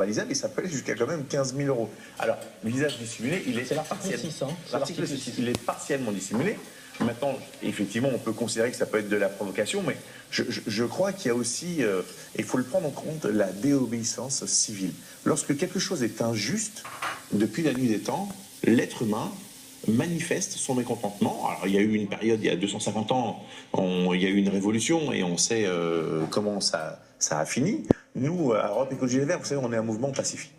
verbalisable et ça peut aller jusqu'à quand même 15 000 euros. Alors, le visage dissimulé, il est C'est l'article partiel. 6, hein. L'article 6, il est partiellement dissimulé. Maintenant, effectivement, on peut considérer que ça peut être de la provocation, mais je crois qu'il y a aussi, il faut le prendre en compte, la déobéissance civile. Lorsque quelque chose est injuste, depuis la nuit des temps, l'être humain manifeste son mécontentement. Alors, il y a eu une période, il y a 250 ans, il y a eu une révolution et on sait comment ça a fini. Nous, à Europe Écologie Les Verts, vous savez, on est un mouvement pacifique.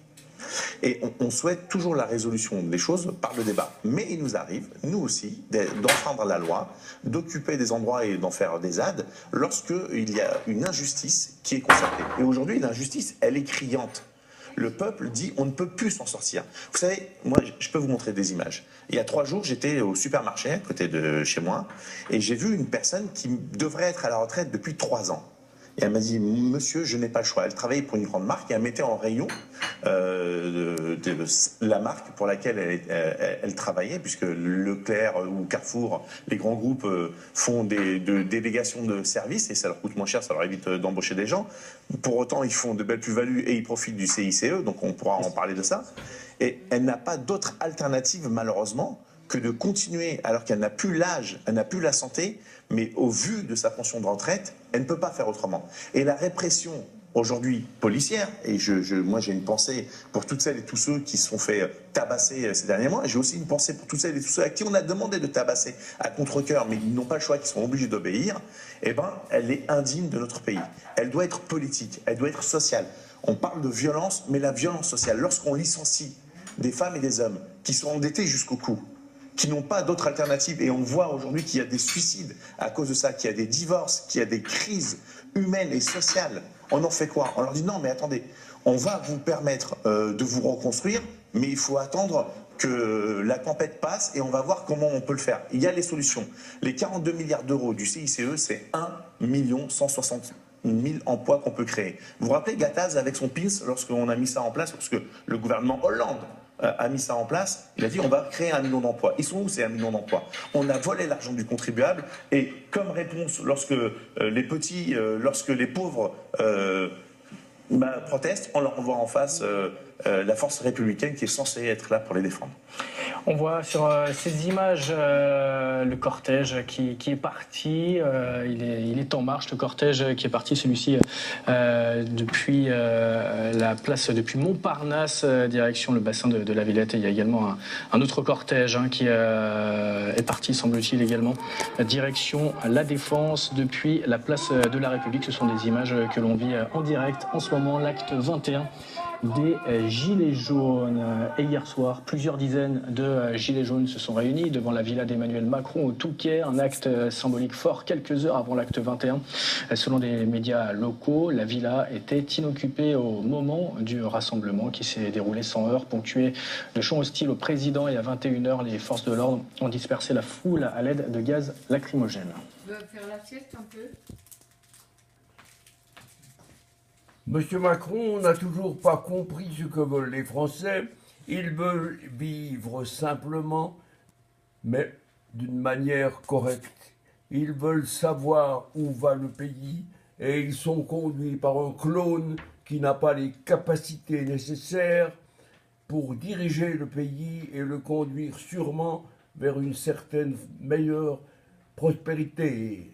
Et on souhaite toujours la résolution des choses par le débat. Mais il nous arrive, nous aussi, d'enfreindre la loi, d'occuper des endroits et d'en faire des ZAD lorsqu'il y a une injustice qui est constatée. Et aujourd'hui, l'injustice, elle est criante. Le peuple dit on ne peut plus s'en sortir. Vous savez, moi, je peux vous montrer des images. Il y a 3 jours, j'étais au supermarché à côté de chez moi et j'ai vu une personne qui devrait être à la retraite depuis 3 ans. Et elle m'a dit, monsieur, je n'ai pas le choix. Elle travaillait pour une grande marque et elle mettait en rayon la marque pour laquelle elle travaillait, puisque Leclerc ou Carrefour, les grands groupes font des délégations de services et ça leur coûte moins cher, ça leur évite d'embaucher des gens. Pour autant, ils font de belles plus-values et ils profitent du CICE, donc on pourra en parler de ça. Et elle n'a pas d'autre alternative, malheureusement, que de continuer, alors qu'elle n'a plus l'âge, elle n'a plus la santé, mais au vu de sa pension de retraite, elle ne peut pas faire autrement. Et la répression, aujourd'hui, policière, et moi j'ai une pensée pour toutes celles et tous ceux qui se sont fait tabasser ces derniers mois, j'ai aussi une pensée pour toutes celles et tous ceux à qui on a demandé de tabasser à contre-cœur, mais ils n'ont pas le choix, qui sont obligés d'obéir, eh ben, elle est indigne de notre pays. Elle doit être politique, elle doit être sociale. On parle de violence, mais la violence sociale, lorsqu'on licencie des femmes et des hommes qui sont endettés jusqu'au cou, qui n'ont pas d'autre alternative, et on voit aujourd'hui qu'il y a des suicides à cause de ça, qu'il y a des divorces, qu'il y a des crises humaines et sociales, on en fait quoi? On leur dit non mais attendez, on va vous permettre de vous reconstruire, mais il faut attendre que la tempête passe et on va voir comment on peut le faire. Il y a les solutions. Les 42 milliards d'euros du CICE, c'est 1 160 000 emplois qu'on peut créer. Vous vous rappelez Gattaz avec son PINS, lorsqu'on a mis ça en place, lorsque le gouvernement Hollande a mis ça en place, il a dit on va créer 1 million d'emplois. Ils sont où ces 1 million d'emplois? On a volé l'argent du contribuable et comme réponse, lorsque lorsque les pauvres protestent, on leur envoie en face la force républicaine qui est censée être là pour les défendre. On voit sur ces images le cortège qui est parti. Il est en marche, le cortège qui est parti, celui-ci depuis la place, depuis Montparnasse, direction le bassin de la Villette. Et il y a également un autre cortège qui est parti, semble-t-il, également, direction la Défense depuis la place de la République. Ce sont des images que l'on vit en direct en ce moment, l'acte 21. Des Gilets jaunes. Et hier soir, plusieurs dizaines de Gilets jaunes se sont réunis devant la villa d'Emmanuel Macron au Touquet, un acte symbolique fort quelques heures avant l'acte 21. Selon des médias locaux, la villa était inoccupée au moment du rassemblement qui s'est déroulé sans heurts, ponctué de chants hostiles au président, et à 21h, les forces de l'ordre ont dispersé la foule à l'aide de gaz lacrymogène. On va faire la sieste un peu. Monsieur Macron n'a toujours pas compris ce que veulent les Français. Ils veulent vivre simplement, mais d'une manière correcte. Ils veulent savoir où va le pays et ils sont conduits par un clone qui n'a pas les capacités nécessaires pour diriger le pays et le conduire sûrement vers une certaine meilleure prospérité.